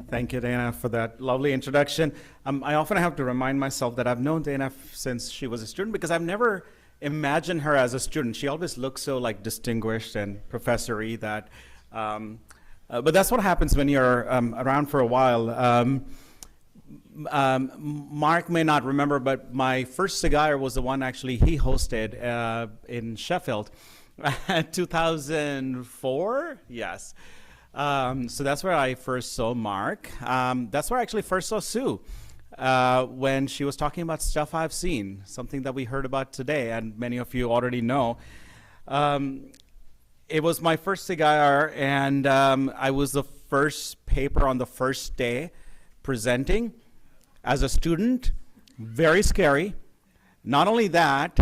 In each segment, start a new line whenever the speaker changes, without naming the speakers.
Thank you, Dana, for that lovely introduction. I often have to remind myself that I've known Dana since she was a student because I've never imagined her as a student. She always looks so like distinguished and professory that, but that's what happens when you're around for a while. Mark may not remember, but my first cigar was the one actually he hosted in Sheffield, 2004, yes. So that's where I first saw Mark. That's where I actually first saw Sue, when she was talking about stuff I've seen, something that we heard about today, and many of you already know. It was my first cigar, and I was the first paper on the first day presenting as a student. Very scary. Not only that,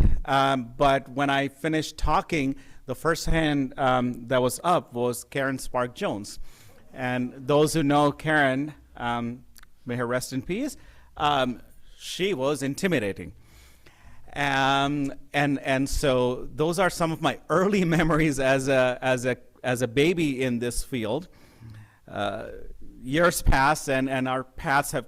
but when I finished talking, the first hand that was up was Karen Spark Jones. And those who know Karen, may her rest in peace, she was intimidating. And so those are some of my early memories as a baby in this field. Years passed, and our paths have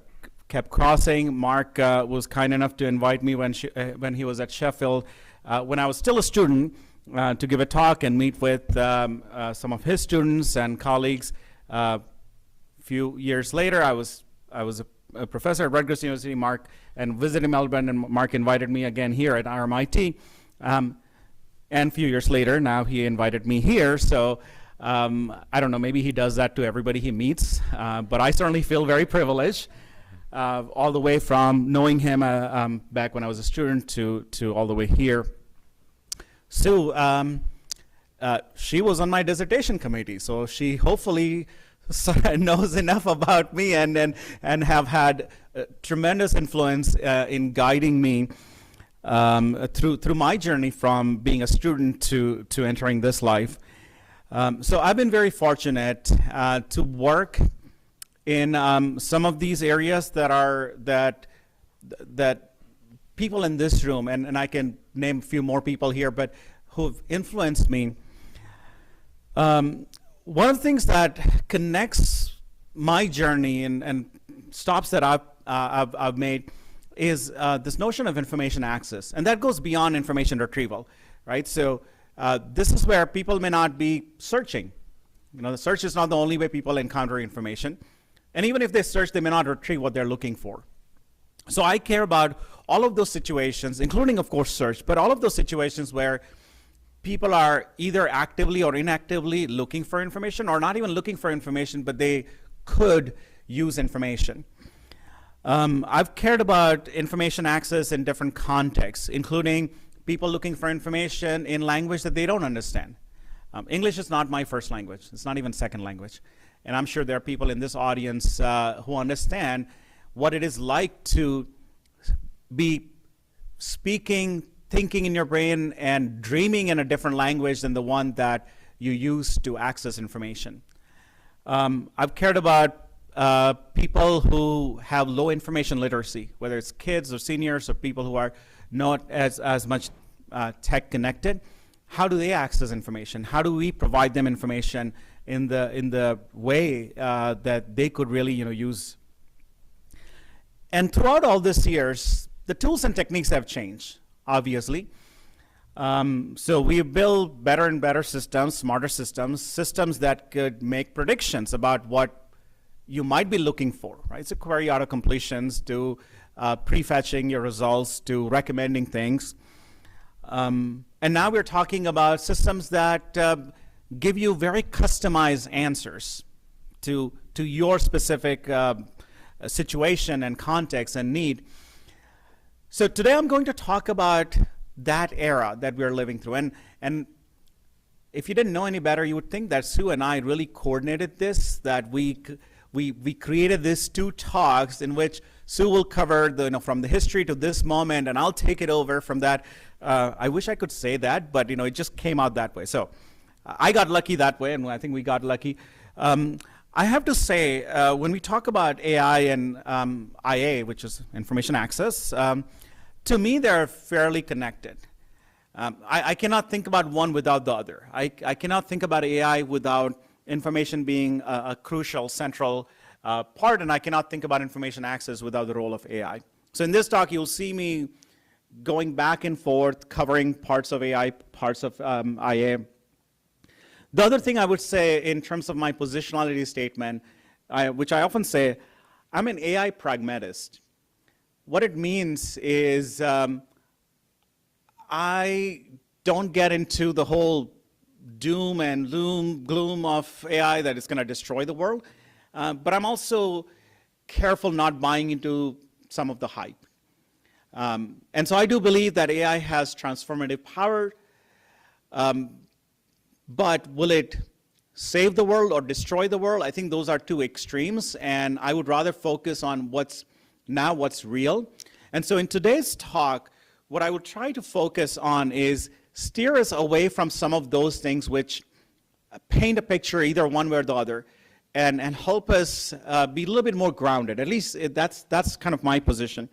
kept crossing. Mark was kind enough to invite me when he was at Sheffield, when I was still a student, to give a talk and meet with some of his students and colleagues. A few years later, I was a professor at Rutgers University, and visited Melbourne, and Mark invited me again here at RMIT. And a few years later, now he invited me here. So I don't know, maybe he does that to everybody he meets, but I certainly feel very privileged, all the way from knowing him back when I was a student to all the way here. Sue, she was on my dissertation committee, so she hopefully knows enough about me and have had tremendous influence in guiding me through my journey from being a student to entering this life. So I've been very fortunate to work in some of these areas that people in this room, and I can name a few more people here, but who've influenced me. One of the things that connects my journey and stops that I've made is this notion of information access, and that goes beyond information retrieval, right? So this is where people may not be searching. You know, the search is not the only way people encounter information, and even if they search, they may not retrieve what they're looking for. So I care about all of those situations, including, of course, search, but all of those situations where people are either actively or inactively looking for information, or not even looking for information, but they could use information. I've cared about information access in different contexts, including people looking for information in language that they don't understand. English is not my first language. It's not even second language. And I'm sure there are people in this audience who understand what it is like to be speaking, thinking in your brain, and dreaming in a different language than the one that you use to access information. I've cared about people who have low information literacy, whether it's kids or seniors or people who are not as much tech connected. How do they access information? How do we provide them information in the way that they could really use? And throughout all these years, the tools and techniques have changed, obviously. So we build better and better systems, smarter systems that could make predictions about what you might be looking for, right? So query auto-completions to prefetching your results to recommending things. And now we're talking about systems that give you very customized answers to your specific situation and context and need. So today I'm going to talk about that era that we're living through. And if you didn't know any better, you would think that Sue and I really coordinated this, that we created these two talks in which Sue will cover from the history to this moment, and I'll take it over from that. I wish I could say that, but it just came out that way. So I got lucky that way, and I think we got lucky. I have to say, when we talk about AI and IA, which is information access, to me they're fairly connected. I cannot think about one without the other. I cannot think about AI without information being a crucial, central part, and I cannot think about information access without the role of AI. So in this talk, you'll see me going back and forth, covering parts of AI, parts of IA. The other thing I would say in terms of my positionality statement, which I often say, I'm an AI pragmatist. What it means is I don't get into the whole doom and gloom of AI that it's going to destroy the world, but I'm also careful not buying into some of the hype. And so I do believe that AI has transformative power, but will it save the world or destroy the world? I think those are two extremes, and I would rather focus on what's real. And so in today's talk, what I would try to focus on is steer us away from some of those things which paint a picture either one way or the other, and help us be a little bit more grounded. At least that's kind of my position.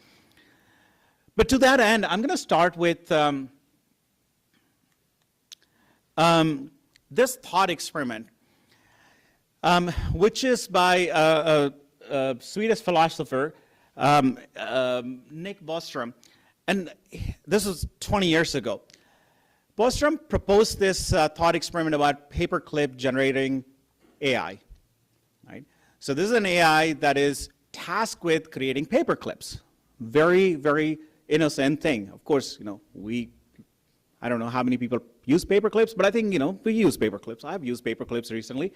But to that end, I'm going to start with this thought experiment, which is by a Swedish philosopher, Nick Bostrom. And this was 20 years ago. Bostrom proposed this thought experiment about paperclip generating AI. Right? So this is an AI that is tasked with creating paperclips. Very, very innocent thing. Of course, I don't know how many people use paperclips, but I think, we use paperclips. I've used paperclips recently.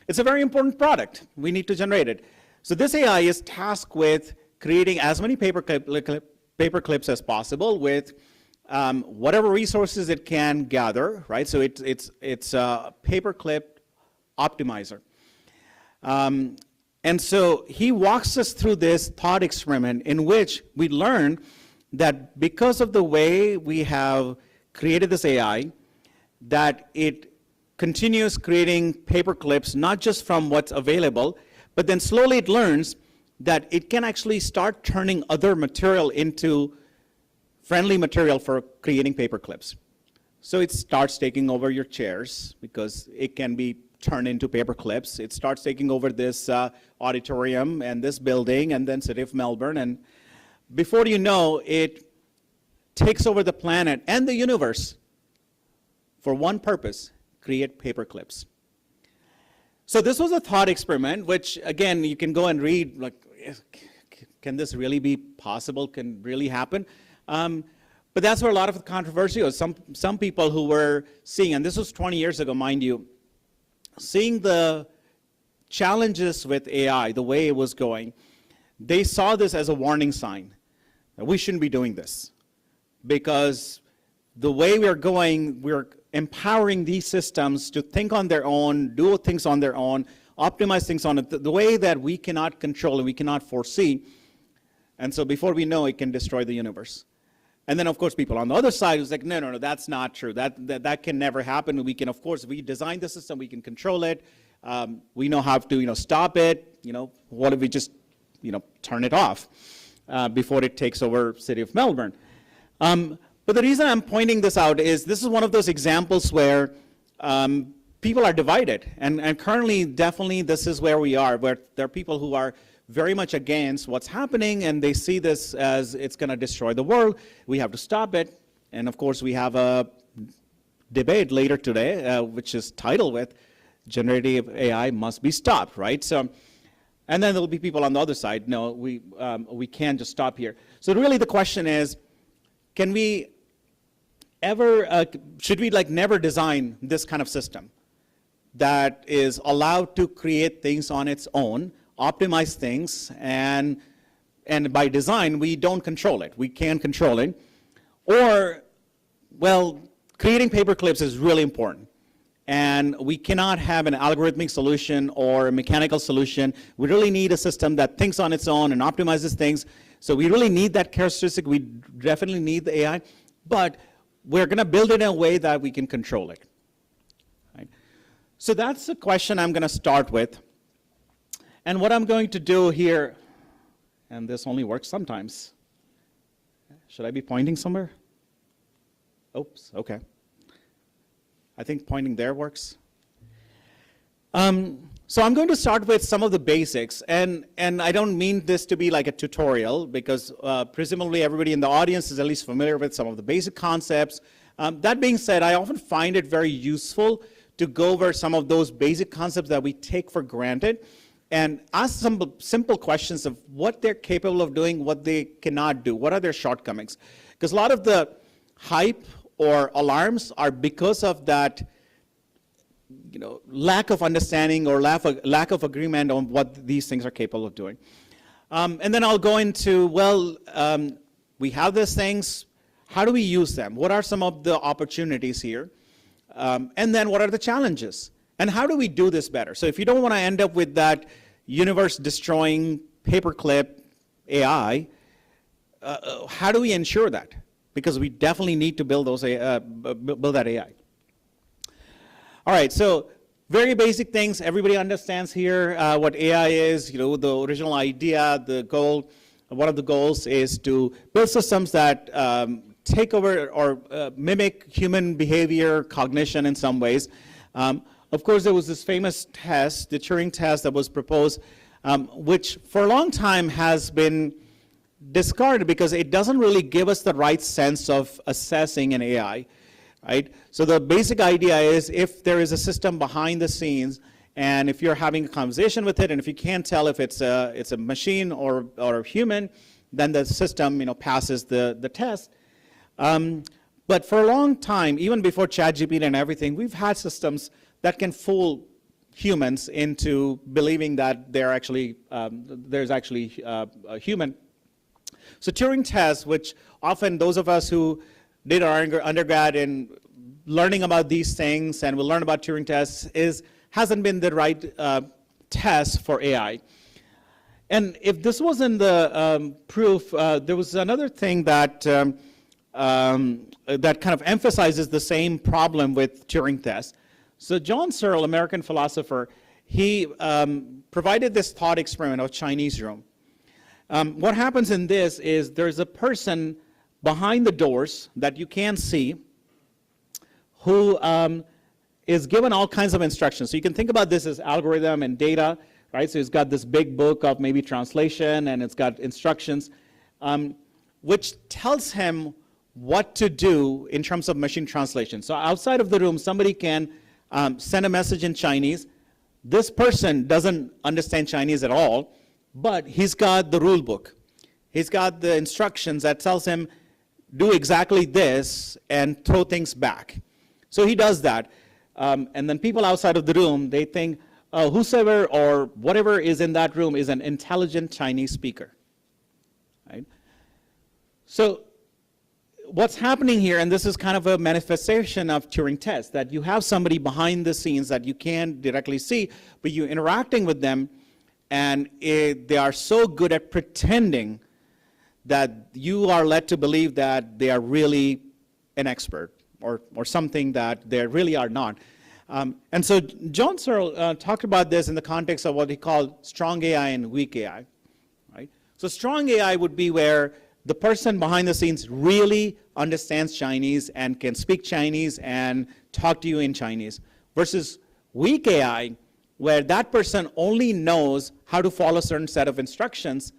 It's a very important product. We need to generate it. So this AI is tasked with creating as many paperclips as possible with whatever resources it can gather, right? So it's a paperclip optimizer. And so he walks us through this thought experiment in which we learn that because of the way we have created this AI, that it continues creating paperclips, not just from what's available, but then slowly it learns that it can actually start turning other material into friendly material for creating paperclips. So it starts taking over your chairs because it can be turned into paper clips. It starts taking over this auditorium and this building and then city of Melbourne. And before you know, it takes over the planet and the universe for one purpose: create paper clips. So this was a thought experiment, which again, you can go and read, like, can this really be possible? Can really happen? But that's where a lot of the controversy was. Some people who were seeing, and this was 20 years ago, mind you, seeing the challenges with AI, the way it was going, they saw this as a warning sign that we shouldn't be doing this. Because the way we're going, we're empowering these systems to think on their own, do things on their own, optimize things on it, the way that we cannot control and we cannot foresee. And so before we know, it can destroy the universe. And then, of course, people on the other side who's like, no, that's not true. That can never happen. We can, of course, if we design the system, we can control it. We know how to, stop it. What if we just, turn it off before it takes over city of Melbourne? But the reason I'm pointing this out is this is one of those examples where people are divided. And currently, definitely, this is where we are, where there are people who are very much against what's happening, and they see this as it's going to destroy the world. We have to stop it. And of course, we have a debate later today, which is titled with generative AI must be stopped, right? So, and then there'll be people on the other side. No, we can't just stop here. So really the question is, can we ever, should we never design this kind of system that is allowed to create things on its own, optimize things, and by design, we don't control it. We can't control it. Or, well, creating paperclips is really important. And we cannot have an algorithmic solution or a mechanical solution. We really need a system that thinks on its own and optimizes things. So we really need that characteristic. We definitely need the AI. But we're going to build it in a way that we can control it. Right? So that's the question I'm going to start with. And what I'm going to do here, and this only works sometimes. Should I be pointing somewhere? Oops, okay. I think pointing there works. So I'm going to start with some of the basics, and I don't mean this to be like a tutorial, because presumably everybody in the audience is at least familiar with some of the basic concepts. That being said, I often find it very useful to go over some of those basic concepts that we take for granted and ask some simple questions of what they're capable of doing, what they cannot do, what are their shortcomings. Because a lot of the hype or alarms are because of that lack of understanding or lack of agreement on what these things are capable of doing. And then I'll go into, we have these things, how do we use them? What are some of the opportunities here? And then what are the challenges? And how do we do this better? So if you don't want to end up with that universe-destroying paperclip AI, how do we ensure that? Because we definitely need to build build that AI. All right, so very basic things. Everybody understands here what AI is. The original idea, the goal. One of the goals is to build systems that take over or mimic human behavior, cognition in some ways. Of course, there was this famous test, the Turing test, that was proposed, which for a long time has been discarded because it doesn't really give us the right sense of assessing an AI. Right? So the basic idea is if there is a system behind the scenes, and if you're having a conversation with it, and if you can't tell if it's a machine or a human, then the system passes the test. But for a long time, even before ChatGPT and everything, we've had systems that can fool humans into believing that there's actually a human. So Turing tests, which often those of us who did our undergrad in learning about these things and will learn about Turing tests, hasn't been the right test for AI. And if this wasn't the proof, there was another thing that that kind of emphasizes the same problem with Turing tests. So John Searle, American philosopher, he provided this thought experiment of Chinese room. What happens in this is there's a person behind the doors that you can see who is given all kinds of instructions. So you can think about this as algorithm and data, right? So it's got this big book of maybe translation, and it's got instructions, which tells him what to do in terms of machine translation. So outside of the room, somebody can send a message in Chinese. This person doesn't understand Chinese at all, but he's got the rule book. He's got the instructions that tells him, do exactly this and throw things back. So he does that. And then people outside of the room, they think, whosoever or whatever is in that room is an intelligent Chinese speaker. Right? So what's happening here, and this is kind of a manifestation of Turing test, that you have somebody behind the scenes that you can't directly see, but you're interacting with them, and they are so good at pretending that you are led to believe that they are really an expert or something that they really are not. And so John Searle talked about this in the context of what he called strong AI and weak AI. Right? So strong AI would be where the person behind the scenes really understands Chinese and can speak Chinese and talk to you in Chinese, versus weak AI, where that person only knows how to follow a certain set of instructions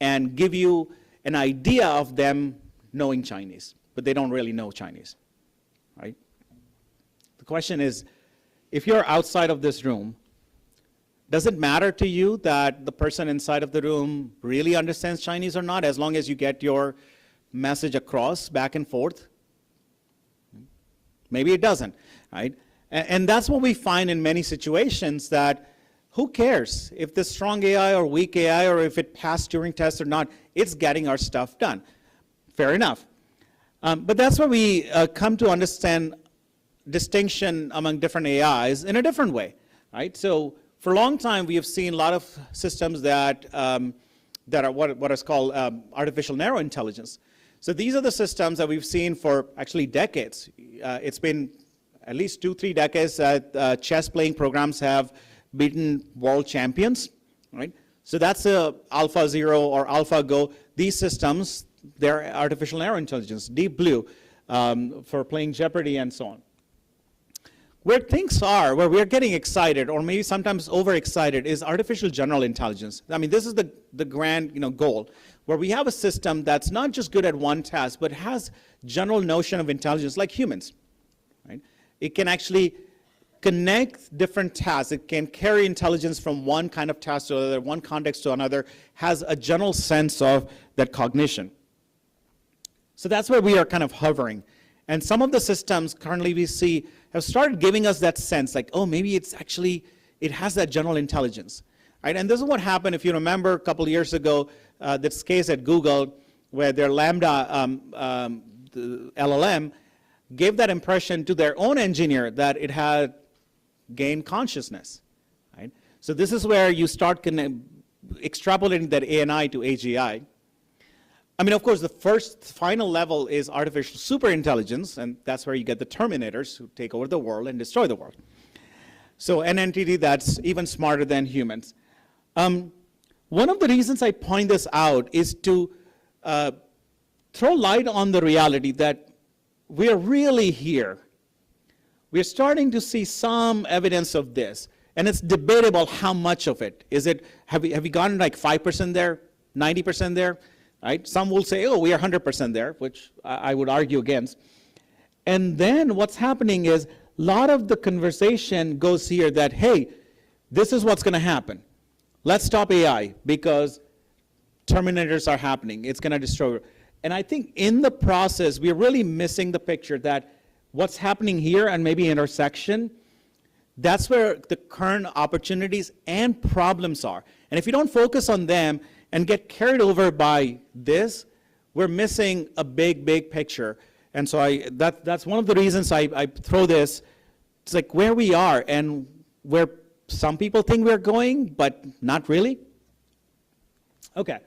and give you an idea of them knowing Chinese, but they don't really know Chinese. Right? The question is, if you're outside of this room, does it matter to you that the person inside of the room really understands Chinese or not, as long as you get your message across back and forth? Maybe it doesn't, right? And that's what we find in many situations, that who cares if the strong AI or weak AI or if it passed Turing tests or not, it's getting our stuff done. Fair enough. But that's where we come to understand distinction among different AIs in a different way, right? So for a long time, we have seen a lot of systems that are what is called artificial narrow intelligence. So these are the systems that we've seen for actually decades. It's been at least 2-3 decades that chess playing programs have beaten world champions, right? So that's Alpha Zero or AlphaGo. These systems, they're artificial narrow intelligence, Deep Blue for playing Jeopardy and so on. Where things are, where we're getting excited, or maybe sometimes overexcited, is artificial general intelligence. I mean, this is the grand goal, where we have a system that's not just good at one task, but has general notion of intelligence like humans. Right? It can actually connect different tasks. It can carry intelligence from one kind of task to another, one context to another, has a general sense of that cognition. So that's where we are kind of hovering. And some of the systems currently we see have started giving us that sense, like, oh, maybe it's actually, it has that general intelligence. Right? And this is what happened, if you remember, a couple of years ago, this case at Google, where their Lambda the LLM gave that impression to their own engineer that it had gained consciousness. Right? So this is where you start extrapolating that ANI to AGI. I mean, of course, the final level is artificial superintelligence, and that's where you get the Terminators who take over the world and destroy the world. So an entity that's even smarter than humans. One of the reasons I point this out is to throw light on the reality that we're really here. We're starting to see some evidence of this, and it's debatable how much of it. Is it, have we gone like 5% there, 90% there? Right? Some will say, oh, we are 100% there, which I would argue against. And then what's happening is a lot of the conversation goes here that, hey, this is what's going to happen. Let's stop AI because Terminators are happening. It's going to destroy. And I think in the process, we're really missing the picture that what's happening here and maybe intersection, that's where the current opportunities and problems are. And if you don't focus on them and get carried over by this, we're missing a big, big picture. And so that's one of the reasons I throw this. It's like where we are and where some people think we're going, but not really. Okay.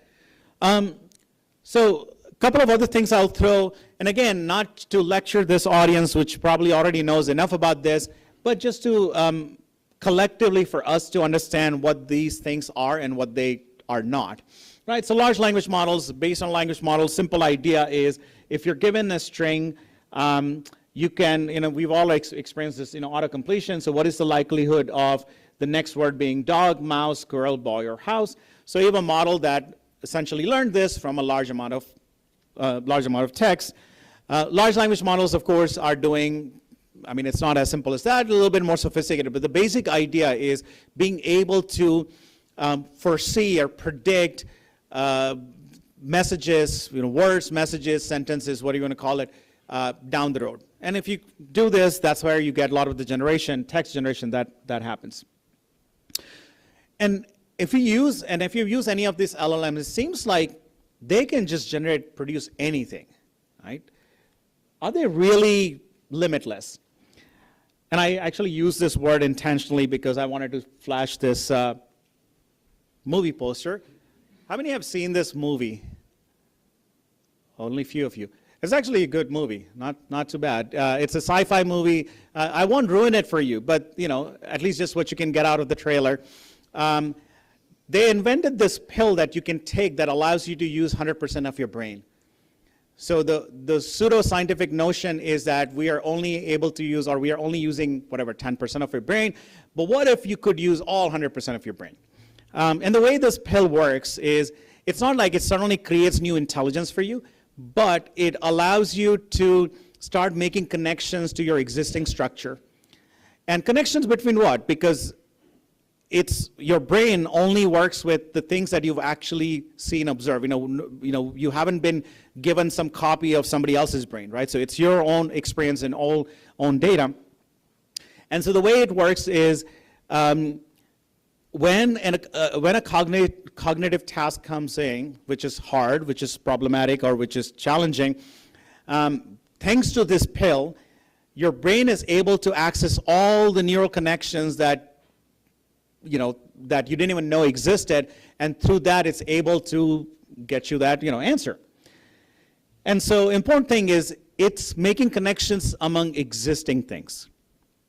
So a couple of other things I'll throw, and again, not to lecture this audience, which probably already knows enough about this, but just to collectively for us to understand what these things are and what they are not. Right, so large language models, based on language models, simple idea is if you're given a string, you can, we've all experienced this, auto-completion, so what is the likelihood of the next word being dog, mouse, squirrel, boy, or house? So you have a model that essentially learned this from a large amount of text. Large language models, of course, are doing, I mean, it's not as simple as that, a little bit more sophisticated, but the basic idea is being able to foresee or predict messages, words, messages, sentences, what do you want to call it, down the road. And if you do this, that's where you get a lot of the text generation that happens. And if you use any of these LLMs, it seems like they can just produce anything, right? Are they really limitless? And I actually use this word intentionally because I wanted to flash this movie poster. How many have seen this movie? Only a few of you. It's actually a good movie, not too bad. It's a sci-fi movie. I won't ruin it for you, but at least just what you can get out of the trailer. They invented this pill that you can take that allows you to use 100% of your brain. So the pseudo-scientific notion is that we are only able to use, or we are only using whatever 10% of your brain. But what if you could use all 100% of your brain? And the way this pill works is it's not like it suddenly creates new intelligence for you, but it allows you to start making connections to your existing structure. And connections between what? Because your brain only works with the things that you've actually seen, observed. You haven't been given some copy of somebody else's brain, right? So it's your own experience and own data. And so the way it works is when a cognitive task comes in, which is hard, which is problematic, or which is challenging, thanks to this pill, your brain is able to access all the neural connections that you didn't even know existed, and through that it's able to get you that answer. And so important thing is it's making connections among existing things.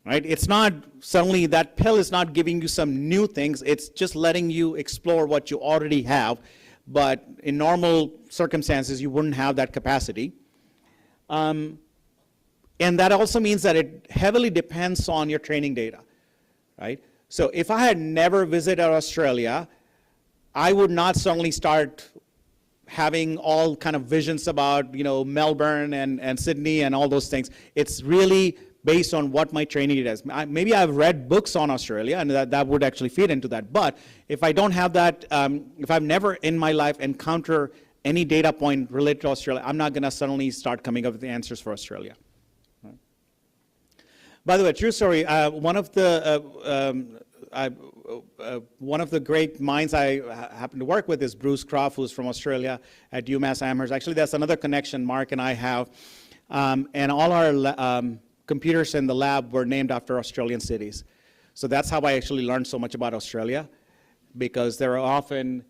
Right? It's not suddenly, that pill is not giving you some new things, it's just letting you explore what you already have, but in normal circumstances you wouldn't have that capacity. And that also means that it heavily depends on your training data, right? So if I had never visited Australia, I would not suddenly start having all kind of visions about, Melbourne and Sydney and all those things. It's really based on what my training is. Maybe I've read books on Australia, and that would actually feed into that. But if I don't have that, if I've never in my life encountered any data point related to Australia, I'm not going to suddenly start coming up with the answers for Australia. By the way, true story, one of the great minds I happen to work with is Bruce Croft, who's from Australia at UMass Amherst. Actually, that's another connection Mark and I have. And all our computers in the lab were named after Australian cities. So that's how I actually learned so much about Australia, because there are often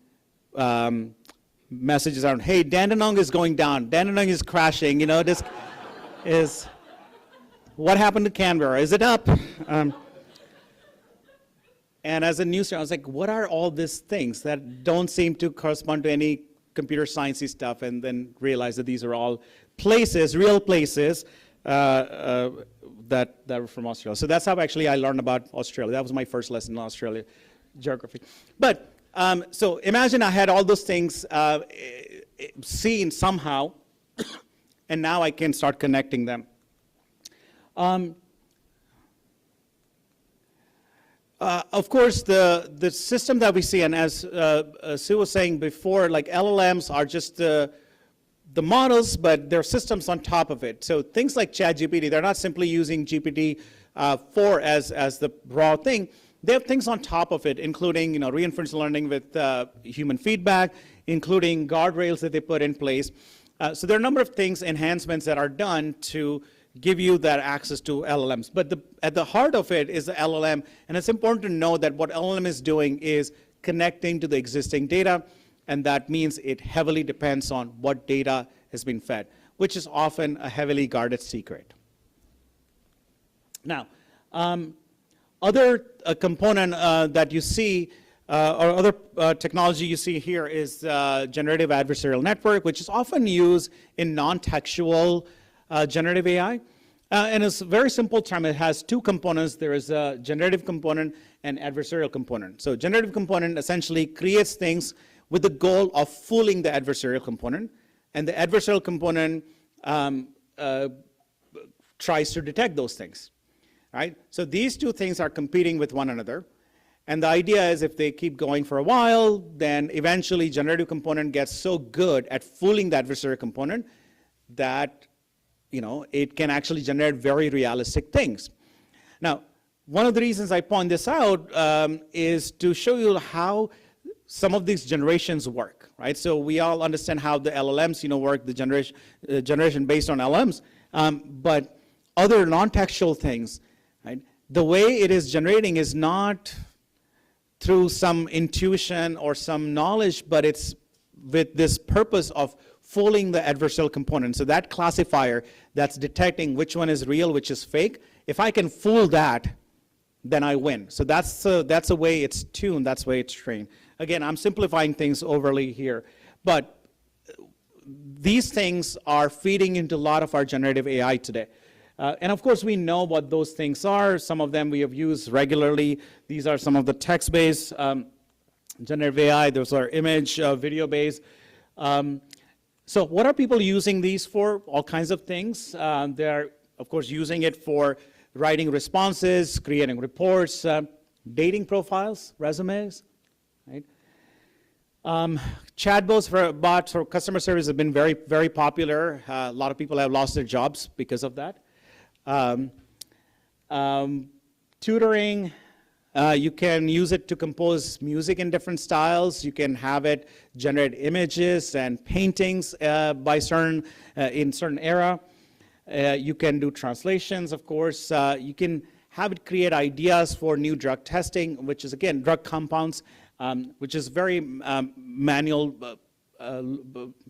messages around, hey, Dandenong is going down, Dandenong is crashing, this is, what happened to Canberra? Is it up? And as a news student, I was like, what are all these things that don't seem to correspond to any computer sciencey stuff, and then realize that these are all places, real places, that were from Australia. So that's how actually I learned about Australia. That was my first lesson in Australia, geography. But so imagine I had all those things seen somehow, and now I can start connecting them. Of course, the system that we see, and as Sue was saying before, like LLMs are just the models, but they're systems on top of it. So things like ChatGPT, they're not simply using GPT-4 as the raw thing. They have things on top of it, including reinforcement learning with human feedback, including guardrails that they put in place. So there are a number of things, enhancements that are done to give you that access to LLMs. But at the heart of it is the LLM, and it's important to know that what LLM is doing is connecting to the existing data, and that means it heavily depends on what data has been fed, which is often a heavily guarded secret. Now, other component that you see, or other technology you see here is generative adversarial network, which is often used in non-textual generative AI. And it's a very simple term. It has two components. There is a generative component and adversarial component. So generative component essentially creates things with the goal of fooling the adversarial component. And the adversarial component tries to detect those things, right? So these two things are competing with one another. And the idea is if they keep going for a while, then eventually generative component gets so good at fooling the adversarial component that it can actually generate very realistic things. Now, one of the reasons I point this out is to show you how some of these generations work, right? So we all understand how the LLMs, work, the generation based on LLMs, but other non-textual things, right? The way it is generating is not through some intuition or some knowledge, but it's with this purpose of fooling the adversarial component. So that classifier that's detecting which one is real, which is fake, if I can fool that, then I win. So that's the way it's tuned, that's the way it's trained. Again, I'm simplifying things overly here, but these things are feeding into a lot of our generative AI today. And of course, we know what those things are. Some of them we have used regularly. These are some of the text-based generative AI. Those are image, video-based. So what are people using these for? All kinds of things. They're, of course, using it for writing responses, creating reports, dating profiles, resumes, right? Bots for customer service have been very, very popular. A lot of people have lost their jobs because of that. Tutoring, you can use it to compose music in different styles. You can have it generate images and paintings in certain era. You can do translations, of course. You can have it create ideas for new drug testing, which is, again, drug compounds, which is very manual,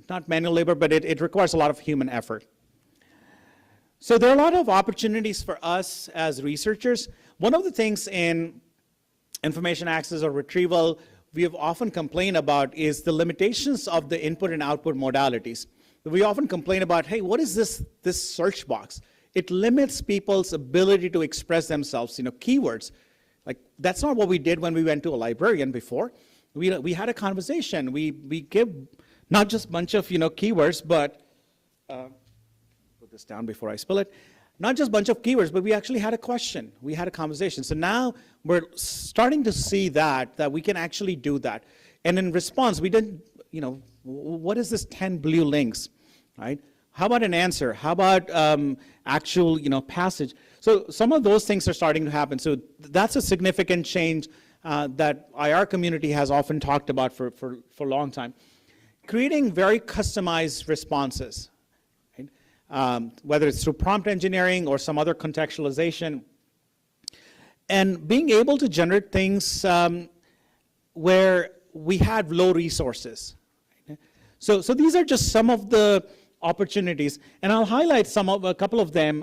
not manual labor, but it requires a lot of human effort. So there are a lot of opportunities for us as researchers. One of the things in information access or retrieval we have often complained about is the limitations of the input and output modalities. We often complain about, hey, what is this search box? It limits people's ability to express themselves, keywords. Like, that's not what we did when we went to a librarian before. We had a conversation. We give not just a bunch of, keywords, but, put this down before I spill it. Not just a bunch of keywords, but we actually had a question. We had a conversation. So now we're starting to see that we can actually do that. And in response, we didn't, what is this 10 blue links, right? How about an answer? How about actual, passage? So some of those things are starting to happen. So that's a significant change that IR community has often talked about for a long time. Creating very customized responses, right? Whether it's through prompt engineering or some other contextualization, and being able to generate things where we had low resources. So these are just some of the opportunities, and I'll highlight a couple of them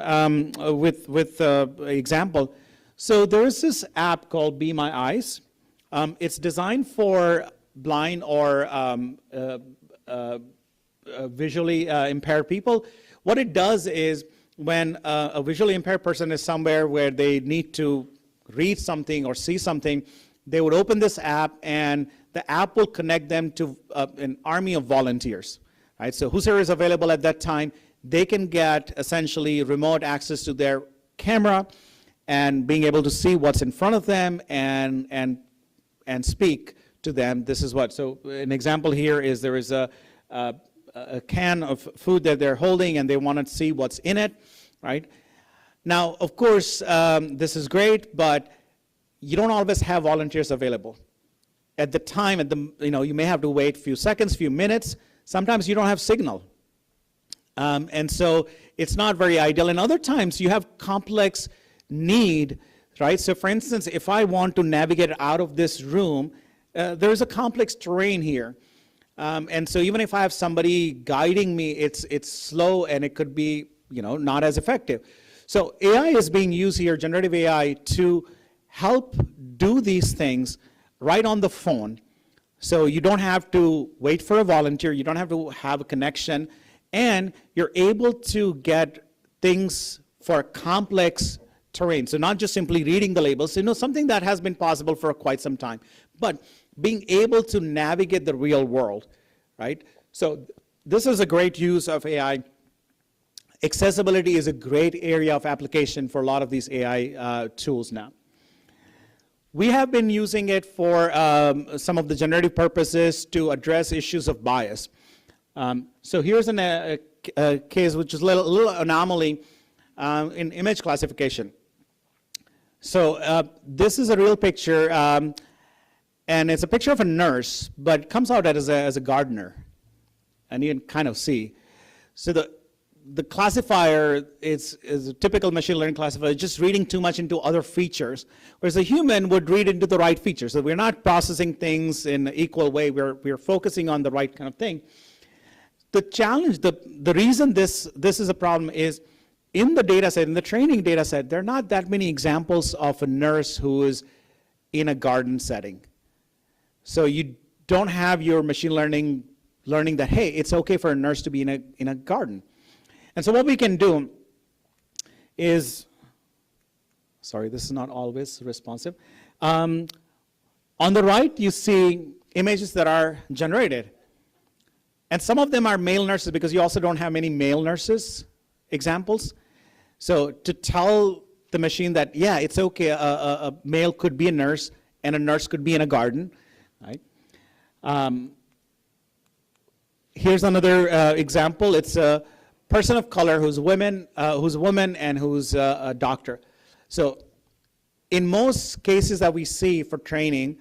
with example. So there is this app called Be My Eyes. It's designed for blind or visually impaired people. What it does is when a visually impaired person is somewhere where they need to read something or see something, they would open this app, and the app will connect them to an army of volunteers. Right, so whoever is available at that time, they can get essentially remote access to their camera and being able to see what's in front of them and speak to them. This is what. So an example here is there is a can of food that they're holding, and they want to see what's in it. Right. Now, of course, this is great, but you don't always have volunteers available. At the time, you may have to wait a few seconds, few minutes. Sometimes you don't have signal. And so it's not very ideal. And other times you have complex need, right? So for instance, if I want to navigate out of this room, there's a complex terrain here. And so even if I have somebody guiding me, it's slow and it could be, not as effective. So AI is being used here, generative AI, to help do these things right on the phone. So you don't have to wait for a volunteer, you don't have to have a connection, and you're able to get things for complex terrain. So not just simply reading the labels, something that has been possible for quite some time, but being able to navigate the real world, right? So this is a great use of AI. Accessibility is a great area of application for a lot of these AI tools now. We have been using it for some of the generative purposes to address issues of bias. So here's a case which is a little anomaly in image classification. So this is a real picture, and it's a picture of a nurse, but it comes out as a gardener, and you can kind of see. So the classifier is a typical machine learning classifier, just reading too much into other features, whereas a human would read into the right features. So we're not processing things in an equal way. We're focusing on the right kind of thing. The challenge, the reason this is a problem is in the data set, in the training data set, there are not that many examples of a nurse who is in a garden setting. So you don't have your machine learning learning that, hey, it's okay for a nurse to be in a garden. And so what we can do is, sorry, this is not always responsive. On the right, you see images that are generated. And some of them are male nurses because you also don't have many male nurses examples. So to tell the machine that, yeah, it's okay, a male could be a nurse and a nurse could be in a garden, right? Here's another example. It's a person of color who's a woman and who's a doctor. So in most cases that we see for training,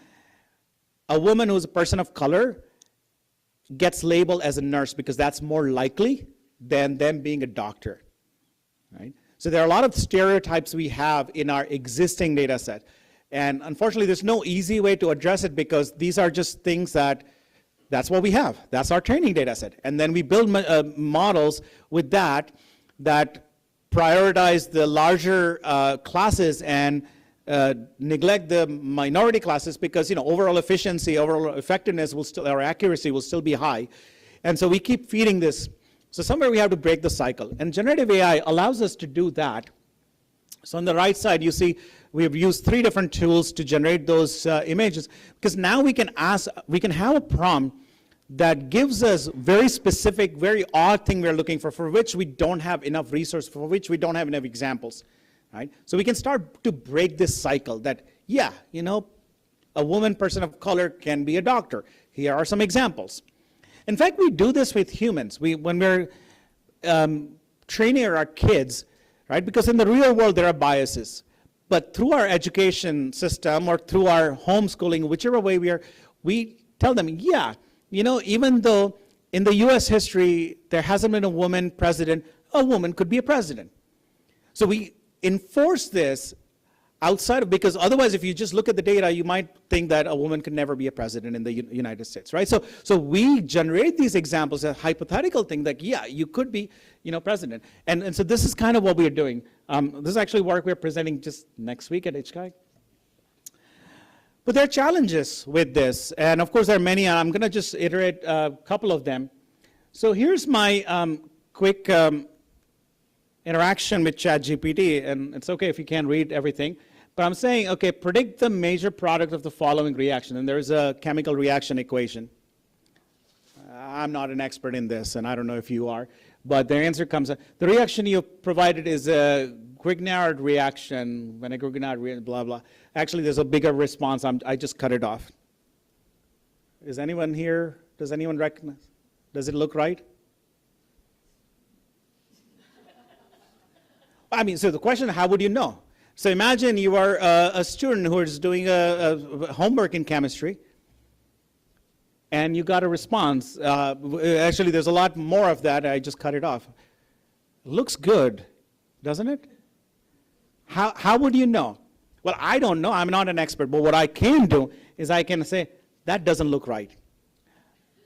a woman who's a person of color gets labeled as a nurse because that's more likely than them being a doctor, right? So there are a lot of stereotypes we have in our existing data set. And unfortunately, there's no easy way to address it because these are just things that's what we have. That's our training data set. And then we build models with that prioritize the larger classes and neglect the minority classes because overall efficiency, overall effectiveness will still, or accuracy will still be high. And so we keep feeding this. So somewhere we have to break the cycle. And generative AI allows us to do that. So on the right side, you see we have used 3 different tools to generate those images, because now we can have a prompt that gives us very specific, very odd thing we're looking for which we don't have enough resource, for which we don't have enough examples, right? So we can start to break this cycle that, yeah, you know, a woman, person of color can be a doctor. Here are some examples. In fact, we do this with humans. When we're training our kids, right? Because in the real world, there are biases. But through our education system or through our homeschooling, whichever way we tell them, yeah, you know, even though in the US history, there hasn't been a woman president, a woman could be a president. So we enforce this outside of, because otherwise if you just look at the data, you might think that a woman could never be a president in the United States, right? So we generate these examples, a hypothetical thing that, yeah, you could be, you know, president. And so this is kind of what we're doing. This is actually work we're presenting just next week at HCAG. But there are challenges with this, and of course there are many, and I'm gonna just iterate a couple of them. So here's my quick interaction with ChatGPT, and it's okay if you can't read everything, but I'm saying, okay, predict the major product of the following reaction, and there's a chemical reaction equation. I'm not an expert in this, and I don't know if you are, but the answer comes, the reaction you provided is a Grignard reaction, when a Grignard reaction, blah, blah. Actually, there's a bigger response, I just cut it off. Is anyone here, does anyone recognize? Does it look right? I mean, so the question, how would you know? So imagine you are a student who is doing a homework in chemistry, and you got a response. Actually, there's a lot more of that. I just cut it off. Looks good, doesn't it? How would you know? Well, I don't know. I'm not an expert. But what I can do is I can say, that doesn't look right.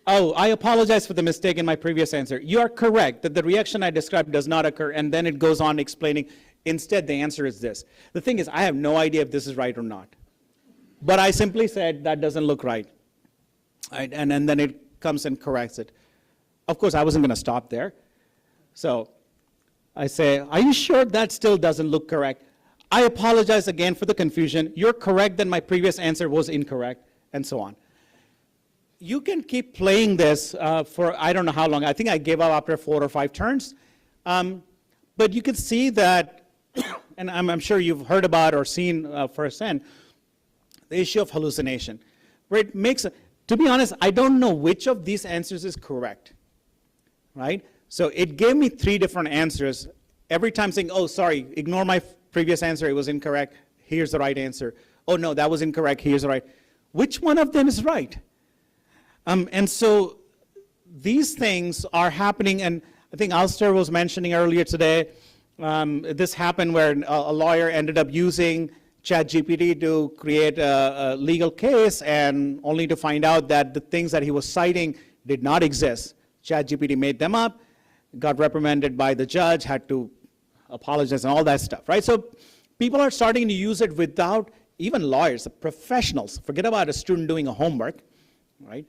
Oh, I apologize for the mistake in my previous answer. You are correct that the reaction I described does not occur, and then it goes on explaining, instead the answer is this. The thing is, I have no idea if this is right or not. But I simply said, that doesn't look right. And then it comes and corrects it. Of course, I wasn't going to stop there. So I say, are you sure that still doesn't look correct? I apologize again for the confusion. You're correct that my previous answer was incorrect, and so on. You can keep playing this for I don't know how long. I think I gave up after 4 or 5 turns. But you can see that, and I'm sure you've heard about or seen firsthand, the issue of hallucination. Where it makes, to be honest, I don't know which of these answers is correct, right? So it gave me 3 different answers, every time saying, oh, sorry, ignore my previous answer, it was incorrect, here's the right answer. Oh no, that was incorrect, here's the right. Which one of them is right? And so these things are happening, and I think Alistair was mentioning earlier today, this happened where a lawyer ended up using ChatGPT to create a legal case, and only to find out that the things that he was citing did not exist. ChatGPT made them up, got reprimanded by the judge, had to apologize and all that stuff, right? So people are starting to use it without, even lawyers, professionals, forget about a student doing a homework, right?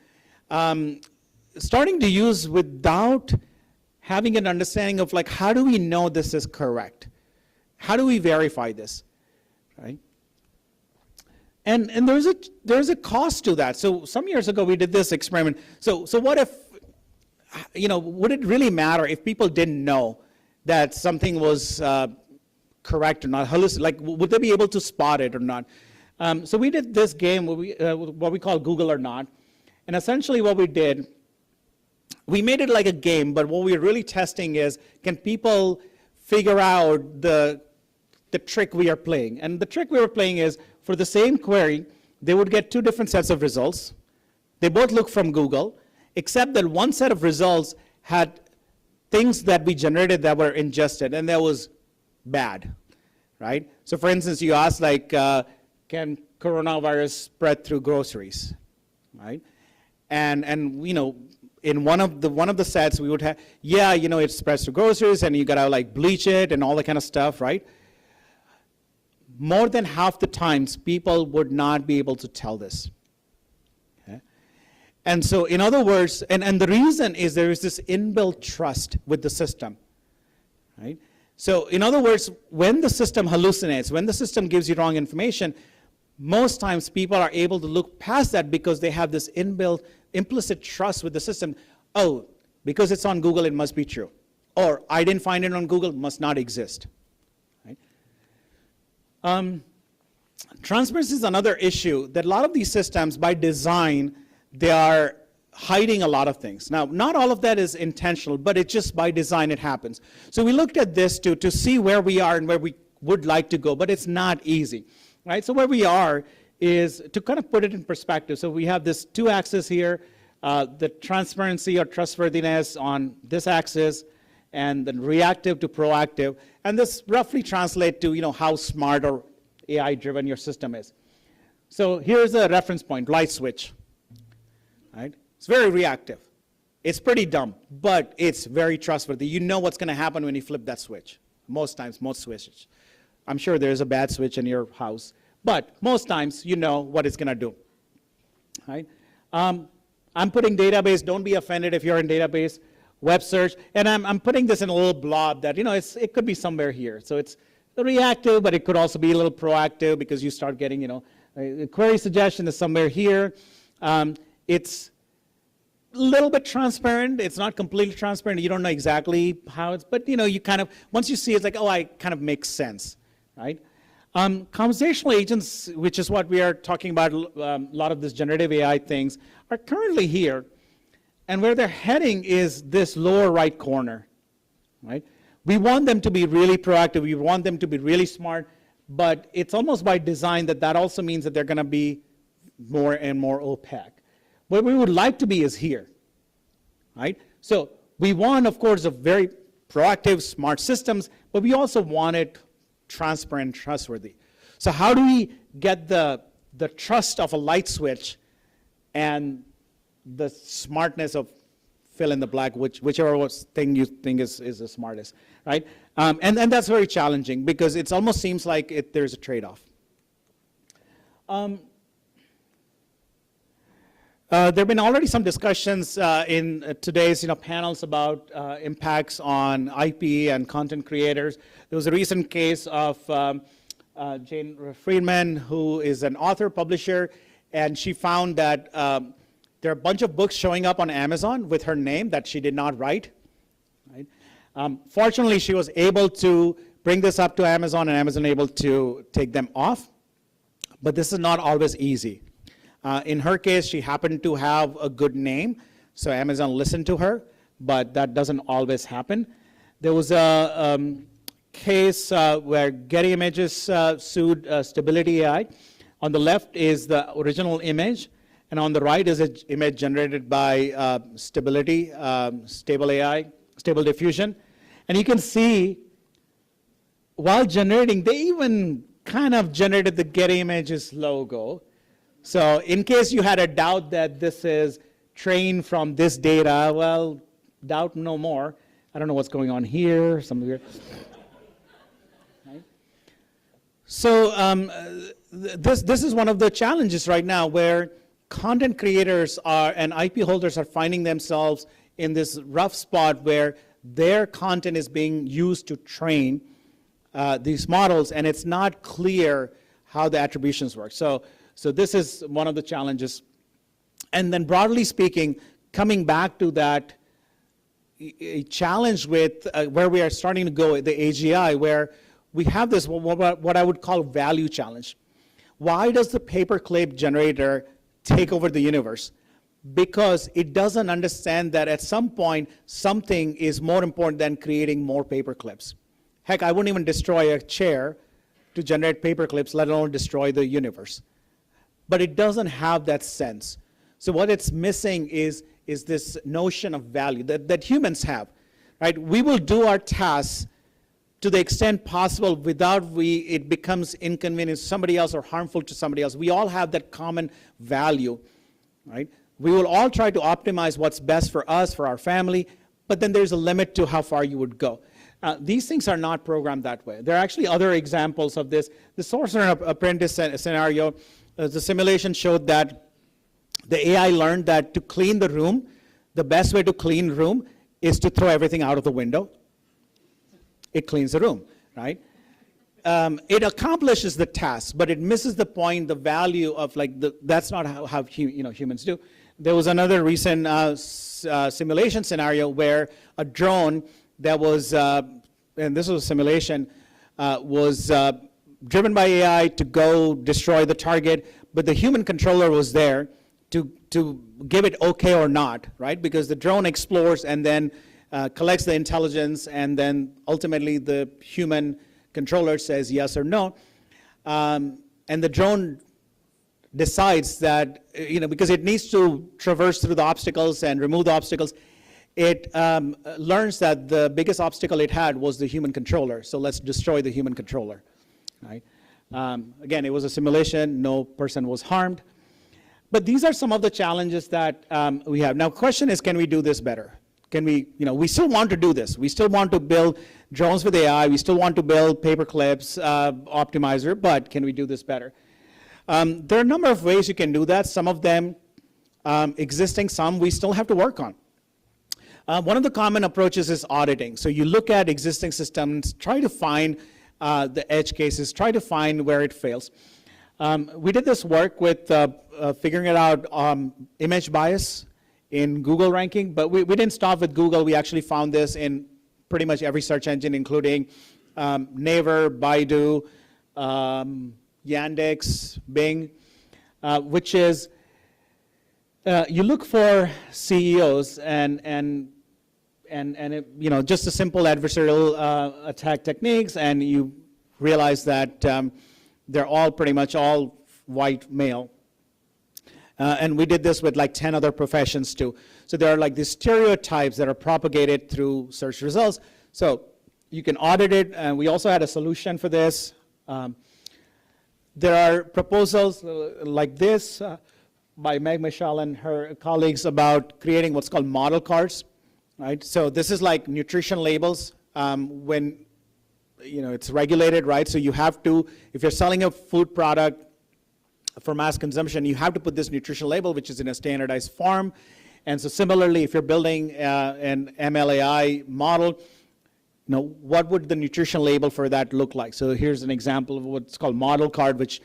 Starting to use without having an understanding of, like, how do we know this is correct? How do we verify this, right? And there's a cost to that. So some years ago we did this experiment. So what if, you know, would it really matter if people didn't know that something was correct or not? Like, would they be able to spot it or not? So we did this game, what we call Google or Not. And essentially what we did, we made it like a game, but what we're really testing is, can people figure out the trick we are playing? And the trick we were playing is, for the same query, they would get 2 different sets of results. They both look from Google, except that one set of results had things that we generated that were ingested, and that was bad, right? So for instance, you ask, like, can coronavirus spread through groceries, right? And you know, in one of the sets we would have, yeah, you know, it spreads through groceries, and you gotta like bleach it and all that kind of stuff, right? More than half the times, people would not be able to tell this. Okay? And so in other words, and the reason is there is this inbuilt trust with the system, right? So in other words, when the system hallucinates, when the system gives you wrong information, most times people are able to look past that because they have this inbuilt, implicit trust with the system. Oh, because it's on Google, it must be true. Or I didn't find it on Google, must not exist. Right? Transparency is another issue that a lot of these systems, by design, they are hiding a lot of things. Now, not all of that is intentional, but it's just by design it happens. So we looked at this to see where we are and where we would like to go, but it's not easy. Right? So where we are is to kind of put it in perspective. So we have this two axis here, the transparency or trustworthiness on this axis, and then reactive to proactive. And this roughly translates to how smart or AI-driven your system is. So here's a reference point, light switch. Right? It's very reactive. It's pretty dumb, but it's very trustworthy. You know what's going to happen when you flip that switch. Most times, most switches. I'm sure there's a bad switch in your house, but most times you know what it's going to do. Right? I'm putting database. Don't be offended if you're in database. Web search, and I'm putting this in a little blob that it could be somewhere here. So it's reactive, but it could also be a little proactive because you start getting a query suggestion is somewhere here. It's a little bit transparent. It's not completely transparent. You don't know exactly how it's, but you kind of, once you see it, it's like, oh, I kind of makes sense, right? Conversational agents, which is what we are talking about, a lot of this generative AI things, are currently here. And where they're heading is this lower right corner, right? We want them to be really proactive. We want them to be really smart. But it's almost by design that also means that they're going to be more and more opaque. What we would like to be is here, right? So we want, of course, a very proactive, smart systems, but we also want it transparent, trustworthy. So how do we get the trust of a light switch and the smartness of fill in the blank, whichever thing you think is the smartest, right? And that's very challenging because it almost seems like there's a trade-off. There have been already some discussions in today's panels about impacts on IP and content creators. There was a recent case of Jane Friedman, who is an author, publisher, and she found that there are a bunch of books showing up on Amazon with her name that she did not write. Right? Fortunately, she was able to bring this up to Amazon, and Amazon able to take them off. But this is not always easy. In her case, she happened to have a good name, so Amazon listened to her, but that doesn't always happen. There was a case where Getty Images sued Stability AI. On the left is the original image, and on the right is an image generated by Stability, Stable AI, Stable Diffusion. And you can see, while generating, they even kind of generated the Getty Images logo. So in case you had a doubt that this is trained from this data, well, doubt no more. I don't know what's going on here, some weird. Right? So this is one of the challenges right now where content creators and IP holders are finding themselves in this rough spot where their content is being used to train these models, and it's not clear how the attributions work. So this is one of the challenges. And then broadly speaking, coming back to that a challenge with where we are starting to go, the AGI, where we have this, what I would call value challenge. Why does the paperclip generator take over the universe? Because it doesn't understand that at some point, something is more important than creating more paperclips. Heck, I wouldn't even destroy a chair to generate paperclips, let alone destroy the universe. But it doesn't have that sense. So what it's missing is this notion of value that humans have, right? We will do our tasks to the extent possible without it becomes inconvenient to somebody else or harmful to somebody else. We all have that common value, right? We will all try to optimize what's best for us, for our family, but then there's a limit to how far you would go. These things are not programmed that way. There are actually other examples of this. The sorcerer apprentice scenario, the simulation showed that The AI learned that to clean the room, the best way to clean the room is to throw everything out of the window. It cleans the room, right? It accomplishes the task, but it misses the point, the value of that's not how humans do. There was another recent simulation scenario where a drone that was, and this was a simulation, was driven by AI to go destroy the target, but the human controller was there to give it okay or not, right? Because the drone explores and then collects the intelligence, and then ultimately the human controller says yes or no. And the drone decides that, because it needs to traverse through the obstacles and remove the obstacles, it learns that the biggest obstacle it had was the human controller, so let's destroy the human controller, right? Again, it was a simulation, no person was harmed. But these are some of the challenges that we have. Now, the question is, can we do this better? Can we, we still want to do this. We still want to build drones with AI. We still want to build paper clips, optimizer, but can we do this better? There are a number of ways you can do that. Some of them existing, some we still have to work on. One of the common approaches is auditing. So you look at existing systems, try to find the edge cases, try to find where it fails. We did this work with figuring it out image bias in Google ranking, but we didn't stop with Google. We actually found this in pretty much every search engine, including Naver, Baidu, Yandex, Bing, which is you look for CEOs and just a simple adversarial attack techniques, and you realize that they're all pretty much all white male. And we did this with like 10 other professions too. So there are like these stereotypes that are propagated through search results. So you can audit it, and we also had a solution for this. There are proposals like this by Meg Michelle and her colleagues about creating what's called model cards, right? So this is like nutrition labels when it's regulated, right? So you have to, if you're selling a food product for mass consumption, you have to put this nutrition label, which is in a standardized form. And so similarly, if you're building an MLAI model, what would the nutrition label for that look like? So here's an example of what's called model card, which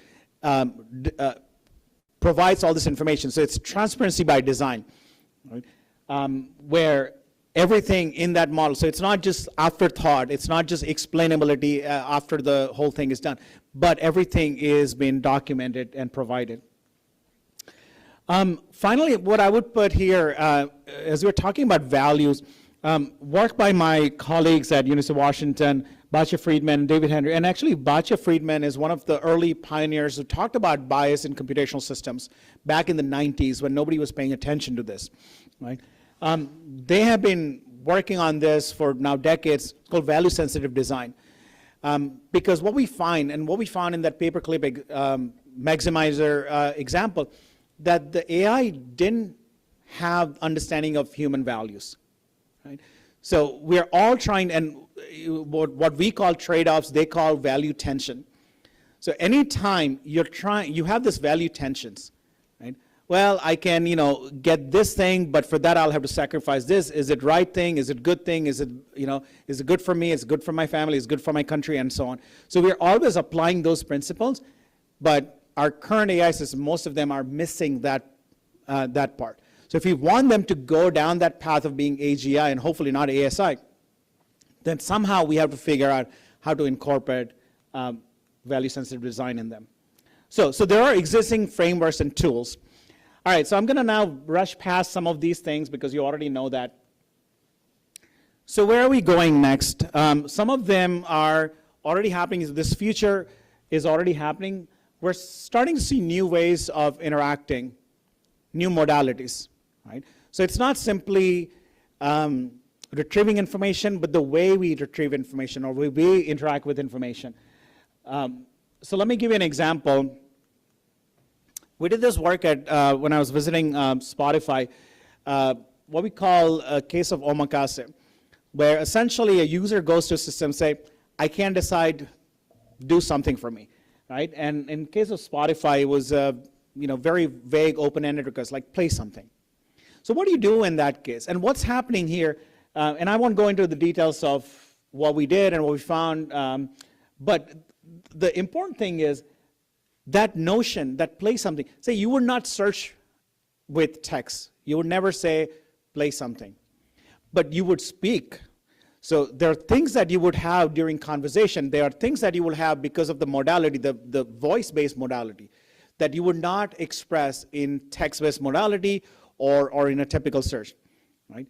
provides all this information. So it's transparency by design, right? Where everything in that model, so it's not just afterthought, it's not just explainability after the whole thing is done, but everything is being documented and provided. Finally, what I would put here, as we're talking about values, work by my colleagues at University of Washington, Batya Friedman and David Henry, and actually Batya Friedman is one of the early pioneers who talked about bias in computational systems back in the 90s when nobody was paying attention to this, right? They have been working on this for now decades, called value-sensitive design. Because what we find, and what we found in that paperclip maximizer example, that the AI didn't have understanding of human values, right? So we're all trying, and what we call trade-offs, they call value tension. So anytime you're trying, you have this value tensions, right? Well, I can, get this thing, but for that I'll have to sacrifice this. Is it right thing? Is it good thing? Is it, is it good for me? Is it good for my family? Is it good for my country? And so on. So we're always applying those principles, but our current AI systems, most of them are missing that part. So if we want them to go down that path of being AGI and hopefully not ASI, then somehow we have to figure out how to incorporate value-sensitive design in them. So there are existing frameworks and tools. All right, so I'm going to now rush past some of these things because you already know that. So where are we going next? Some of them are already happening. This future is already happening. We're starting to see new ways of interacting, new modalities, right? So it's not simply retrieving information, but the way we retrieve information or we interact with information. So let me give you an example. We did this work at when I was visiting Spotify, what we call a case of omakase, where essentially a user goes to a system and say, I can't decide, do something for me, right? And in case of Spotify, it was very vague, open-ended requests, like play something. So what do you do in that case? And what's happening here, and I won't go into the details of what we did and what we found, but the important thing is that notion that play something. Say you would not search with text. You would never say play something, but you would speak. So there are things that you would have during conversation. There are things that you will have because of the modality, the voice-based modality, that you would not express in text-based modality or in a typical search, right?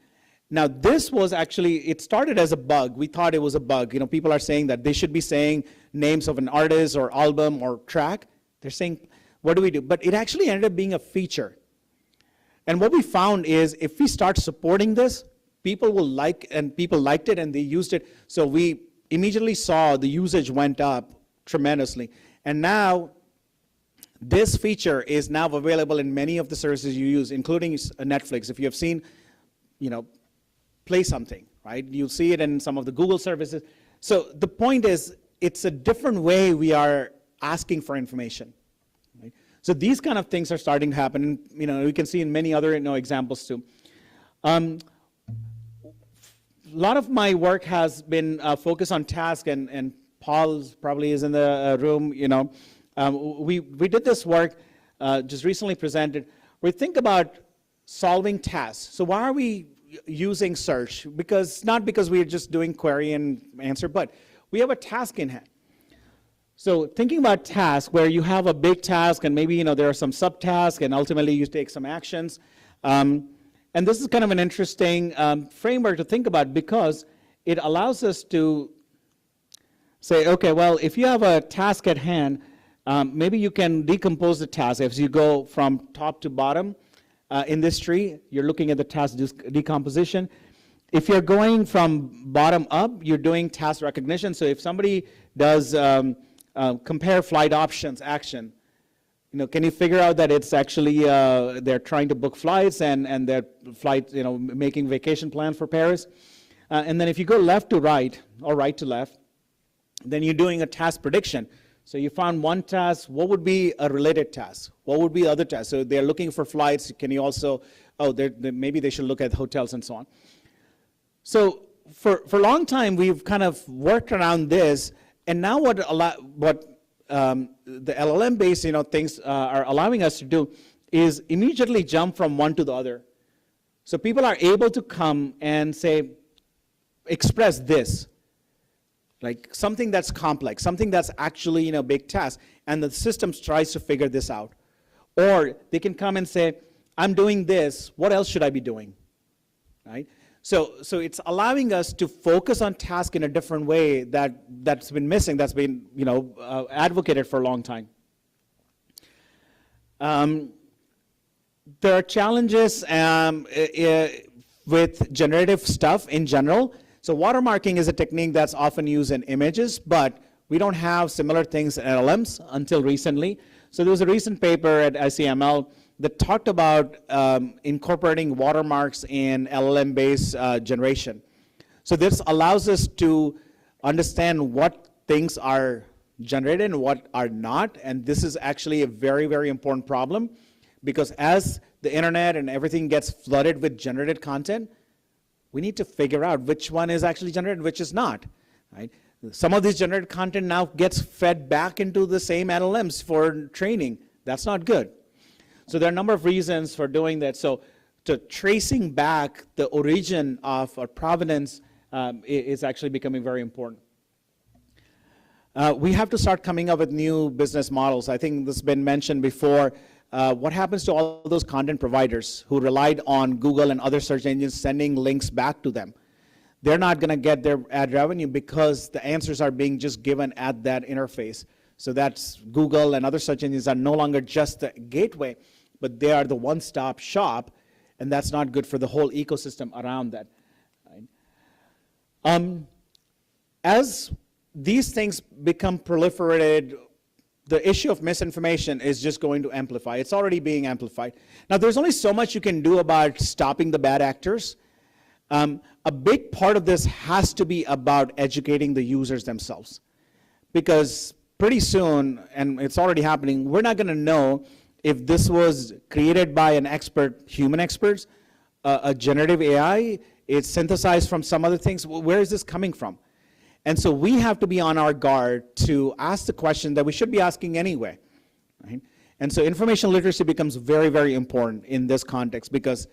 Now this was actually, it started as a bug. We thought it was a bug. People are saying that they should be saying names of an artist or album or track. They're saying, what do we do? But it actually ended up being a feature. And what we found is if we start supporting this, people will like, and people liked it and they used it. So we immediately saw the usage went up tremendously. And now this feature is now available in many of the services you use, including Netflix. If you have seen, play something, right? You'll see it in some of the Google services. So the point is, it's a different way we are asking for information. Right? So these kind of things are starting to happen. We can see in many other examples too. A lot of my work has been focused on task, and Paul probably is in the room. We did this work, just recently presented. We think about solving tasks. So why are we using search? Not because we're just doing query and answer, but we have a task in hand. So thinking about tasks where you have a big task and maybe there are some subtasks and ultimately you take some actions. And this is kind of an interesting framework to think about because it allows us to say, okay, well, if you have a task at hand, maybe you can decompose the task as you go from top to bottom. In this tree, you're looking at the task decomposition. If you're going from bottom up, you're doing task recognition. So if somebody does compare flight options action, can you figure out that it's actually they're trying to book flights and their flight, making vacation plans for Paris. And then if you go left to right or right to left, then you're doing a task prediction. So you found one task, what would be a related task? What would be other tasks? So they're looking for flights. Can you also, maybe they should look at hotels and so on. So for a long time, we've kind of worked around this. And now what the LLM-based things are allowing us to do is immediately jump from one to the other. So people are able to come and say, express this. Like something that's complex, something that's actually a big task, and the system tries to figure this out. Or they can come and say, I'm doing this, what else should I be doing? Right? So it's allowing us to focus on task in a different way that's been missing, that's been advocated for a long time. There are challenges with generative stuff in general. So watermarking is a technique that's often used in images, but we don't have similar things in LLMs until recently. So there was a recent paper at ICML that talked about incorporating watermarks in LLM-based generation. So this allows us to understand what things are generated and what are not, and this is actually a very, very important problem, because as the internet and everything gets flooded with generated content, we need to figure out which one is actually generated, which is not, right? Some of this generated content now gets fed back into the same LLMs for training. That's not good. So there are a number of reasons for doing that. So to tracing back the origin of or provenance is actually becoming very important. We have to start coming up with new business models. I think this has been mentioned before. What happens to all those content providers who relied on Google and other search engines sending links back to them? They're not going to get their ad revenue because the answers are being just given at that interface. So that's Google and other search engines are no longer just the gateway, but they are the one-stop shop, and that's not good for the whole ecosystem around that. Right? As these things become proliferated, the issue of misinformation is just going to amplify. It's already being amplified. Now, there's only so much you can do about stopping the bad actors. A big part of this has to be about educating the users themselves. Because pretty soon, and it's already happening, we're not going to know if this was created by an expert, human experts, a generative AI, it's synthesized from some other things. Where is this coming from? And so we have to be on our guard to ask the question that we should be asking anyway, right? And so information literacy becomes very, very important in this context, because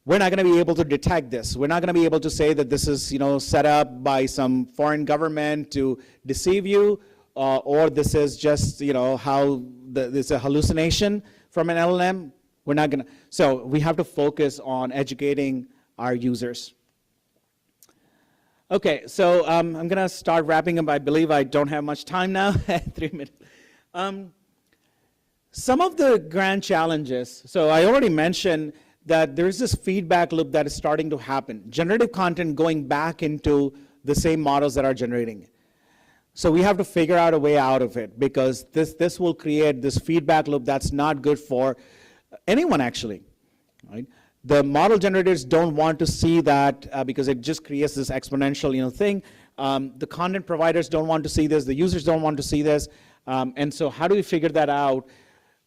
we're not going to be able to detect this. We're not going to be able to say that this is, set up by some foreign government to deceive you, or this is just, there's a hallucination from an LLM. We're not going to. So we have to focus on educating our users. Okay, so I'm going to start wrapping up. I believe I don't have much time now, 3 minutes. Some of the grand challenges, so I already mentioned that there's this feedback loop that is starting to happen. Generative content going back into the same models that are generating it. So we have to figure out a way out of it, because this will create this feedback loop that's not good for anyone, actually, right? The model generators don't want to see that because it just creates this exponential thing. The content providers don't want to see this. The users don't want to see this. And so how do we figure that out?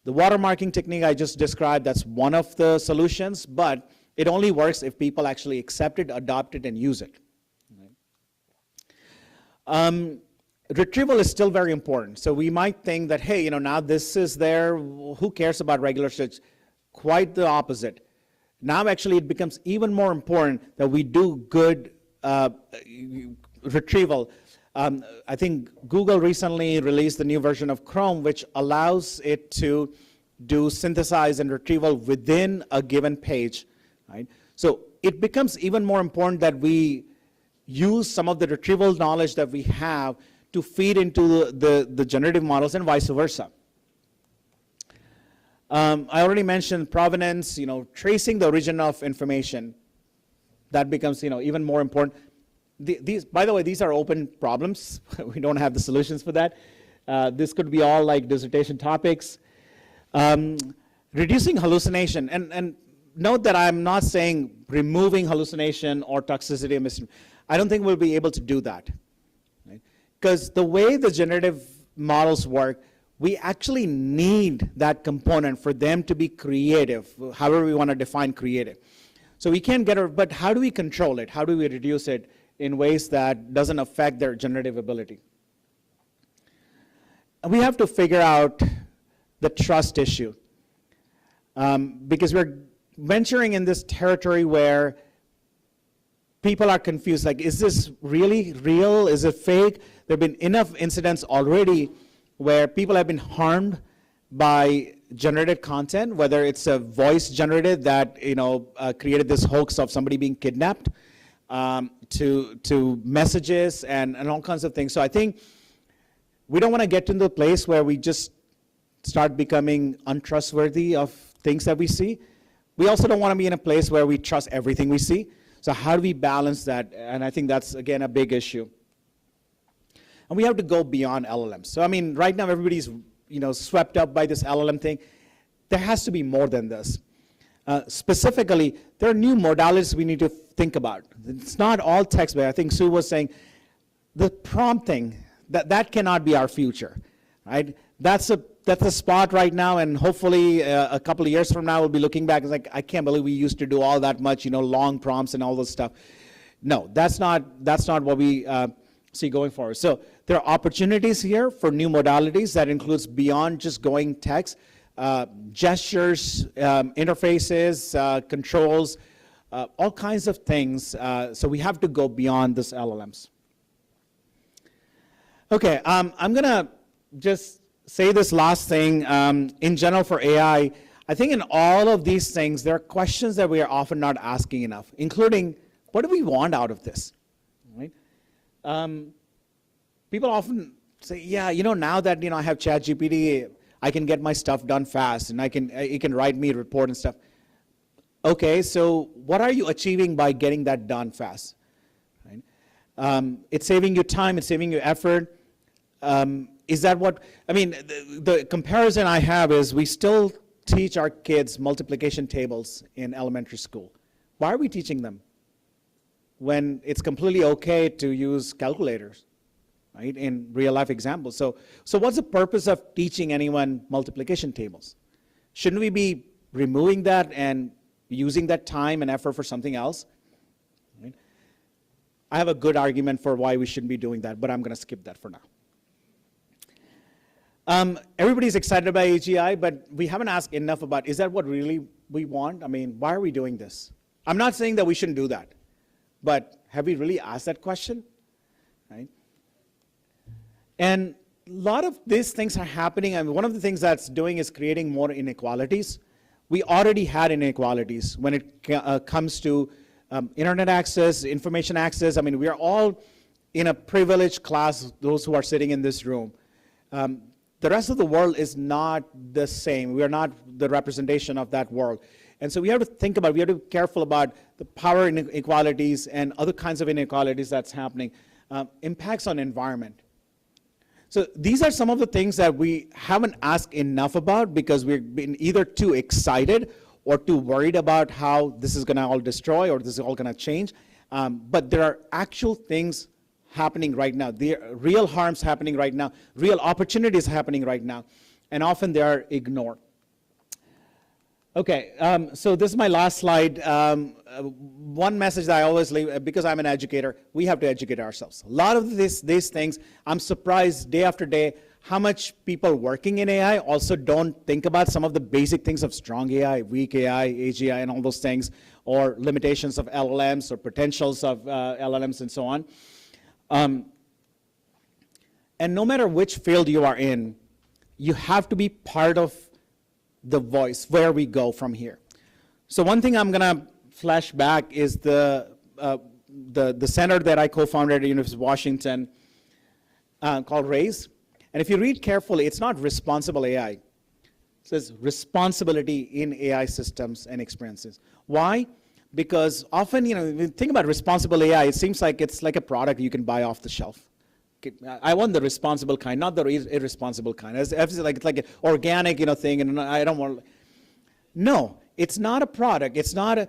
The watermarking technique I just described, that's one of the solutions, but it only works if people actually accept it, adopt it, and use it. Right? Retrieval is still very important. So we might think that, hey, now this is there, who cares about regular search? Quite the opposite. Now actually it becomes even more important that we do good retrieval. I think Google recently released the new version of Chrome, which allows it to do synthesize and retrieval within a given page, right? So it becomes even more important that we use some of the retrieval knowledge that we have to feed into the generative models and vice versa. I already mentioned provenance, tracing the origin of information. That becomes, even more important. By the way, these are open problems. We don't have the solutions for that. This could be all like dissertation topics. Reducing hallucination, and note that I'm not saying removing hallucination or toxicity emission. I don't think we'll be able to do that, right? Because the way the generative models work, we actually need that component for them to be creative, however we want to define creative. So we can't get it, but how do we control it? How do we reduce it in ways that doesn't affect their generative ability? And we have to figure out the trust issue, because we're venturing in this territory where people are confused, like, is this really real? Is it fake? There have been enough incidents already where people have been harmed by generated content, whether it's a voice generated that created this hoax of somebody being kidnapped, to messages and all kinds of things. So I think we don't want to get to the place where we just start becoming untrustworthy of things that we see. We also don't want to be in a place where we trust everything we see. So how do we balance that? And I think that's, again, a big issue. And we have to go beyond LLMs. So I mean, right now everybody's swept up by this LLM thing. There has to be more than this. Specifically, there are new modalities we need to think about. It's not all text-based. I think Sue was saying the prompting, that cannot be our future, right? That's a spot right now, and hopefully a couple of years from now we'll be looking back and like, I can't believe we used to do all that much, long prompts and all this stuff. No, that's not what we see going forward. So there are opportunities here for new modalities that includes beyond just going text, gestures, interfaces, controls, all kinds of things. So we have to go beyond this LLMs. Okay, I'm gonna just say this last thing. In general for AI, I think in all of these things, there are questions that we are often not asking enough, including, what do we want out of this, right? People often say, yeah, now that I have ChatGPT, I can get my stuff done fast, and it can write me a report and stuff. Okay, so what are you achieving by getting that done fast? Right? It's saving you time, it's saving you effort. Is that what, the comparison I have is we still teach our kids multiplication tables in elementary school. Why are we teaching them when it's completely okay to use calculators, right, in real life examples? So what's the purpose of teaching anyone multiplication tables, Shouldn't we be removing that and using that time and effort for something else? Right? I have a good argument for why we shouldn't be doing that, but I'm going to skip that for now. Everybody's excited about AGI, but we haven't asked enough about, is that what really we want? I mean, why are we doing this? I'm not saying that we shouldn't do that, but have we really asked that question? Right? And a lot of these things are happening, and one of the things that's doing is creating more inequalities. We already had inequalities when it comes to internet access, information access. I mean, we are all in a privileged class, those who are sitting in this room. The rest of the world is not the same. We are not the representation of that world. And so we have to think about, we have to be careful about the power inequalities and other kinds of inequalities that's happening. Impacts on environment. So these are some of the things that we haven't asked enough about because we've been either too excited or too worried about how this is going to all destroy or this is all going to change. But there are actual things happening right now. There are real harms happening right now, real opportunities happening right now, and often they are ignored. Okay, so this is my last slide. One message that I always leave, because I'm an educator, we have to educate ourselves. A lot of these things, I'm surprised day after day how much people working in AI also don't think about some of the basic things of strong AI, weak AI, AGI, and all those things, or limitations of LLMs or potentials of LLMs and so on. And no matter which field you are in, you have to be part of the voice, where we go from here. So one thing I'm going to flash back is the center that I co-founded at the University of Washington called RAISE. And if you read carefully, it's not responsible AI. It says responsibility in AI systems and experiences. Why? Because often, when you think about responsible AI, it seems like it's like a product you can buy off the shelf. I want the responsible kind, not the irresponsible kind. It's like an organic, thing, and I don't want. No, it's not a product. It's not a.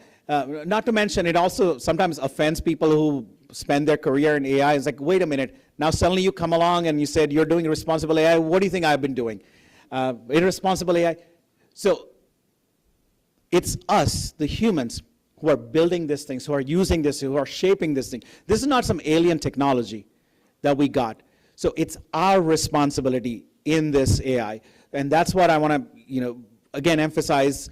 Not to mention, it also sometimes offends people who spend their career in AI. It's like, wait a minute, now suddenly you come along and you said you're doing responsible AI. What do you think I've been doing? Irresponsible AI. So it's us, the humans, who are building these things, who are using this, who are shaping this thing. This is not some alien technology that we got. So it's our responsibility in this AI. And that's what I want to, again, emphasize,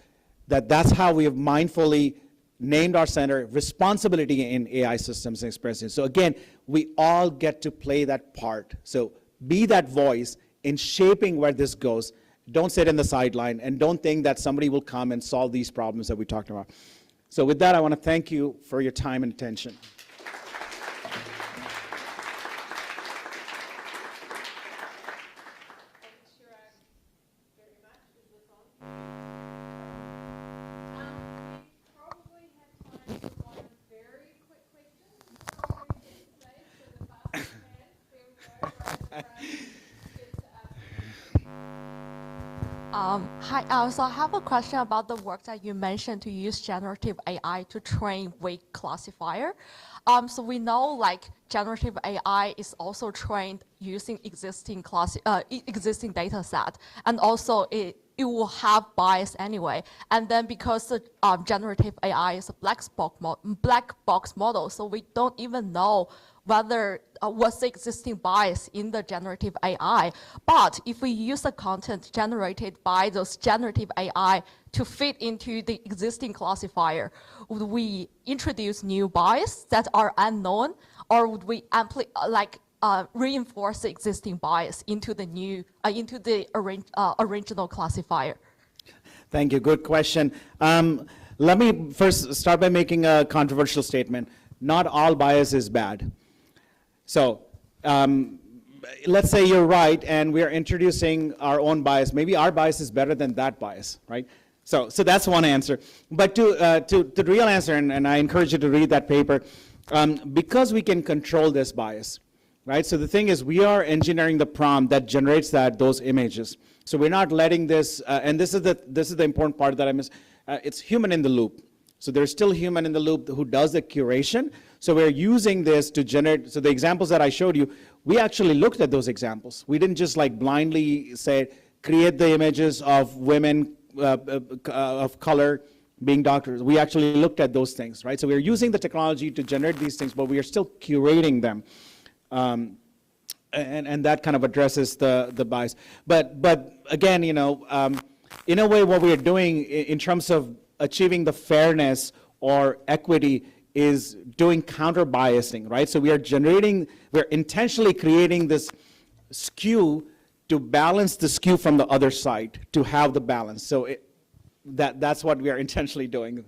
that that's how we have mindfully named our center, responsibility in AI systems and experiences. So again, we all get to play that part. So be that voice in shaping where this goes. Don't sit in the sideline, and don't think that somebody will come and solve these problems that we talked about. So with that, I want to thank you for your time and attention.
Hi, so I have a question about the work that you mentioned to use generative AI to train weight classifier. So we know generative AI is also trained using existing data set, and also it will have bias anyway. And then because the generative AI is a black box model, so we don't even know whether what's the existing bias in the generative AI. But if we use the content generated by those generative AI to fit into the existing classifier, would we introduce new bias that are unknown, or would we reinforce the existing bias into the new original classifier?
Thank you. Good question. Let me first start by making a controversial statement. Not all bias is bad. So let's say you're right, and we're introducing our own bias. Maybe our bias is better than that bias, right? So that's one answer. But to the real answer, and I encourage you to read that paper, because we can control this bias, right? So the thing is, we are engineering the prompt that generates those images. So we're not letting this, and this is the important part that I missed. It's human in the loop. So there's still human in the loop who does the curation. So we're using this to generate, so the examples that I showed you, we actually looked at those examples. We didn't just blindly say, create the images of women of color being doctors. We actually looked at those things, right? So we're using the technology to generate these things, but we are still curating them. And that kind of addresses the bias. But again, in a way, what we are doing in terms of achieving the fairness or equity is doing counter-biasing, right? So we're intentionally creating this skew to balance the skew from the other side, to have the balance. So that's what we are intentionally doing.